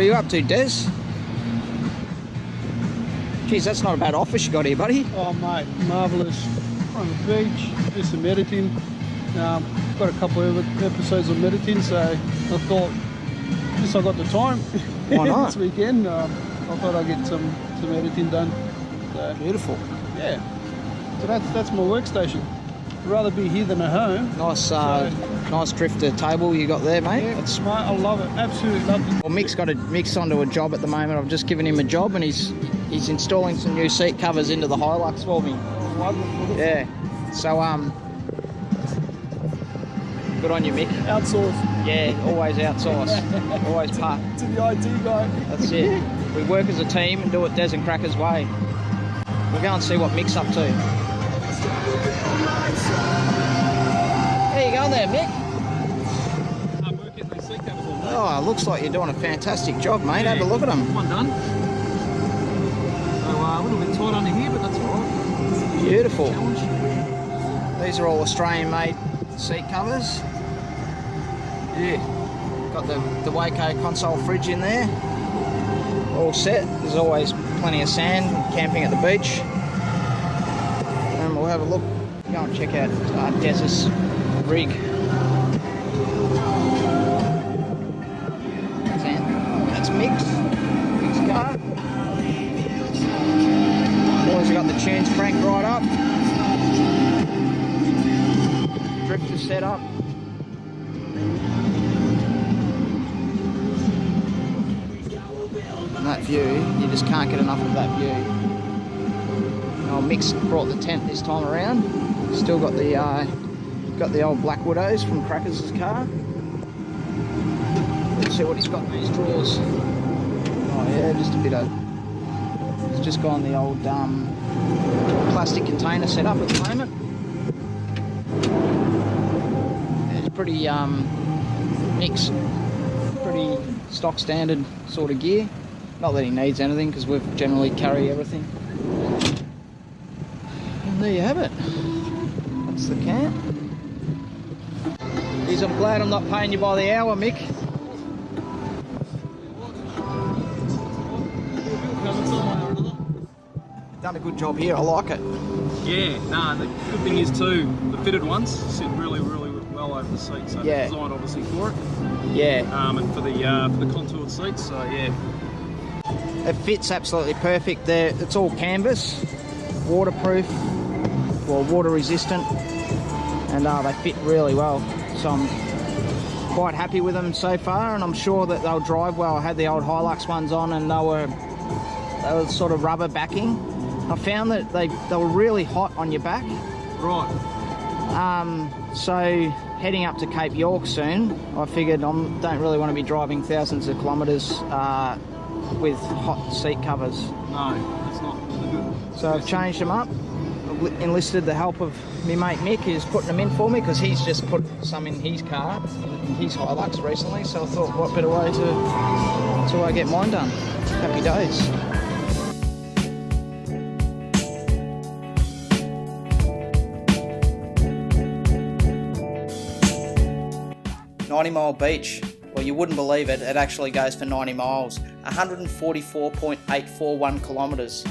What are you up to, Des? Geez, that's not a bad office you got here, buddy. Oh mate, marvellous. On the beach, do some editing. Got a couple of episodes of editing, so I thought, since I got the time, why not? this weekend, I thought I'd get some editing done. So, beautiful. Yeah. So that's my workstation. I'd rather be here than at home. Nice, nice Drifta table you got there, mate. Yeah, That's mate, I love it. Absolutely love it. Well, Mick's onto a job at the moment. I've just given him a job, and he's installing some new seat covers into the Hilux for me. Wonderful. Yeah. So good on you, Mick. Outsource. Yeah, always outsource. Always part. To the IT guy. That's it. We work as a team and do it Des and Cracker's way. We'll go and see what Mick's up to. How you going there, Mick? I'm working these seat covers all day. Oh, looks like you're doing a fantastic job, mate. Yeah. Have a look at them. One done. So a little bit tight under here, but that's all right. Beautiful. Challenge. These are all Australian-made seat covers. Yeah. Got the Waco console fridge in there. All set. There's always plenty of sand camping at the beach. And we'll have a look. Go and check out Des's rig. That's Mick's car. Boys have got the tunes cranked right up. Drifta set up. And that view, you just can't get enough of that view. Oh, Mick's brought the tent this time around. Still got the old Black Widows from Cracker's car. Let's see what he's got in these drawers. Oh yeah, just a bit of. He's just got the old plastic container set up at the moment. It's pretty mixed, pretty stock standard sort of gear. Not that he needs anything, because we generally carry everything. And there you have it. That's the camp. Geez, I'm glad I'm not paying you by the hour, Mick. Done a good job here, I like it. Yeah, the good thing is too, the fitted ones sit really, really well over the seat. So yeah. They're designed obviously for it. Yeah. And for the contoured seats. So yeah. It fits absolutely perfect there. It's all canvas, waterproof, well, water resistant, and they fit really well. So I'm quite happy with them so far, and I'm sure that they'll drive well. I had the old Hilux ones on, and they were sort of rubber backing. I found that they were really hot on your back. Right. So heading up to Cape York soon, I figured I don't really want to be driving thousands of kilometres with hot seat covers. No, it's not good. So I've changed them up. I've enlisted the help of my mate Mick, who's putting them in for me, because he's just put some in his car, in his Hilux recently. So I thought, what better way to get mine done? Happy days. 90 Mile Beach. Well, you wouldn't believe it, it actually goes for 90 miles, 144.841 kilometres.